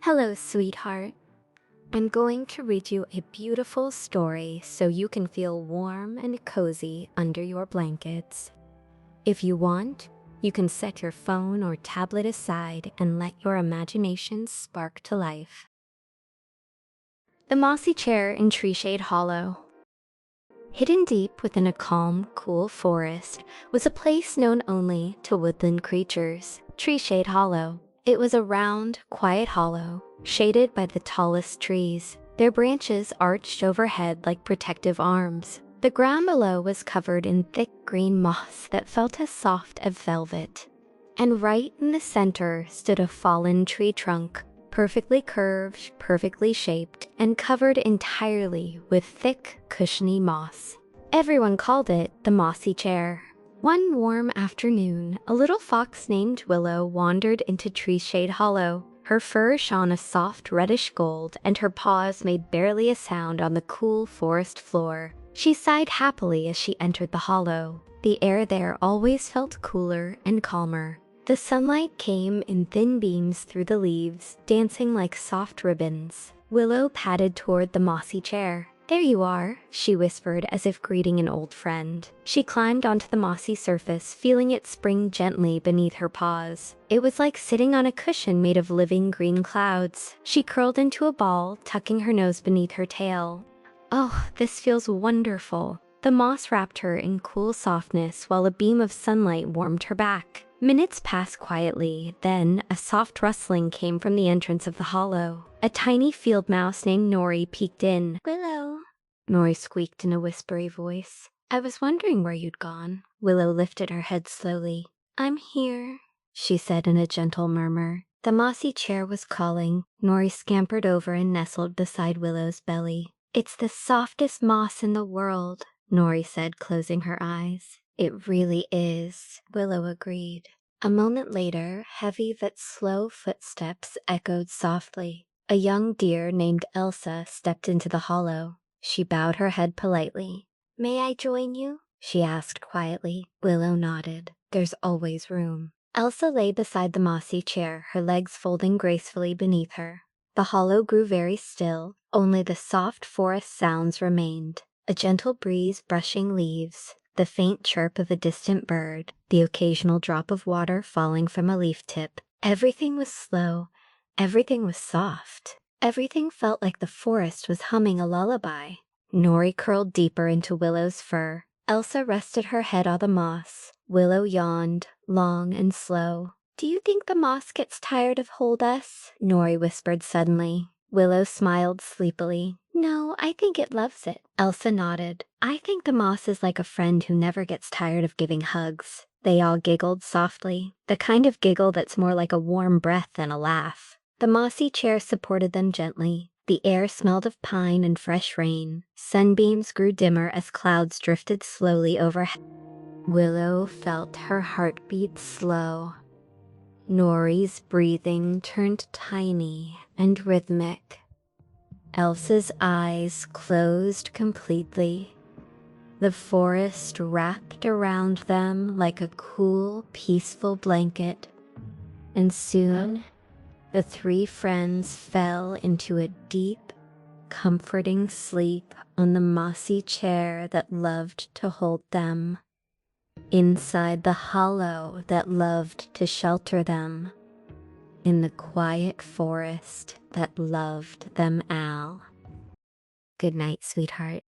Hello, sweetheart. I'm going to read you a beautiful story so you can feel warm and cozy under your blankets. If you want, you can set your phone or tablet aside and let your imagination spark to life. The Mossy Chair in Treeshade Hollow. Hidden deep within a calm, cool forest was a place known only to woodland creatures, Treeshade Hollow. It was a round, quiet hollow, shaded by the tallest trees. Their branches arched overhead like protective arms. The ground below was covered in thick green moss that felt as soft as velvet. And right in the center stood a fallen tree trunk, perfectly curved, perfectly shaped, and covered entirely with thick, cushiony moss. Everyone called it the Mossy Chair. One warm afternoon, a little fox named Willow wandered into Treeshade Hollow. Her fur shone a soft reddish gold, and her paws made barely a sound on the cool forest floor. She sighed happily as she entered the hollow. The air there always felt cooler and calmer. The sunlight came in thin beams through the leaves, dancing like soft ribbons. Willow padded toward the mossy chair. "There you are," she whispered as if greeting an old friend. She climbed onto the mossy surface, feeling it spring gently beneath her paws. It was like sitting on a cushion made of living green clouds. She curled into a ball, tucking her nose beneath her tail. "Oh, this feels wonderful." The moss wrapped her in cool softness while a beam of sunlight warmed her back. Minutes passed quietly, then a soft rustling came from the entrance of the hollow. A tiny field mouse named Nori peeked in. "Willow," Nori squeaked in a whispery voice. "I was wondering where you'd gone." Willow lifted her head slowly. "I'm here," she said in a gentle murmur. The mossy chair was calling. Nori scampered over and nestled beside Willow's belly. "It's the softest moss in the world," Nori said, closing her eyes. "It really is," Willow agreed. A moment later, heavy but slow footsteps echoed softly. A young deer named Elsa stepped into the hollow. She bowed her head politely. "May I join you?" she asked quietly. Willow nodded. "There's always room." Elsa lay beside the mossy chair, her legs folding gracefully beneath her. The hollow grew very still. Only the soft forest sounds remained. A gentle breeze brushing leaves, the faint chirp of a distant bird, the occasional drop of water falling from a leaf tip. Everything was slow. Everything was soft. Everything felt like the forest was humming a lullaby. Nori curled deeper into Willow's fur. Elsa rested her head on the moss. Willow yawned, long and slow. "Do you think the moss gets tired of hold us?" Nori whispered suddenly. Willow smiled sleepily. "No, I think it loves it." Elsa nodded. "I think the moss is like a friend who never gets tired of giving hugs." They all giggled softly, the kind of giggle that's more like a warm breath than a laugh. The mossy chair supported them gently. The air smelled of pine and fresh rain. Sunbeams grew dimmer as clouds drifted slowly overhead. Willow felt her heartbeat slow. Nori's breathing turned tiny and rhythmic. Elsa's eyes closed completely. The forest wrapped around them like a cool, peaceful blanket. And soon, the three friends fell into a deep, comforting sleep on the mossy chair that loved to hold them. Inside the hollow that loved to shelter them, in the quiet forest that loved them all. Good night, sweetheart.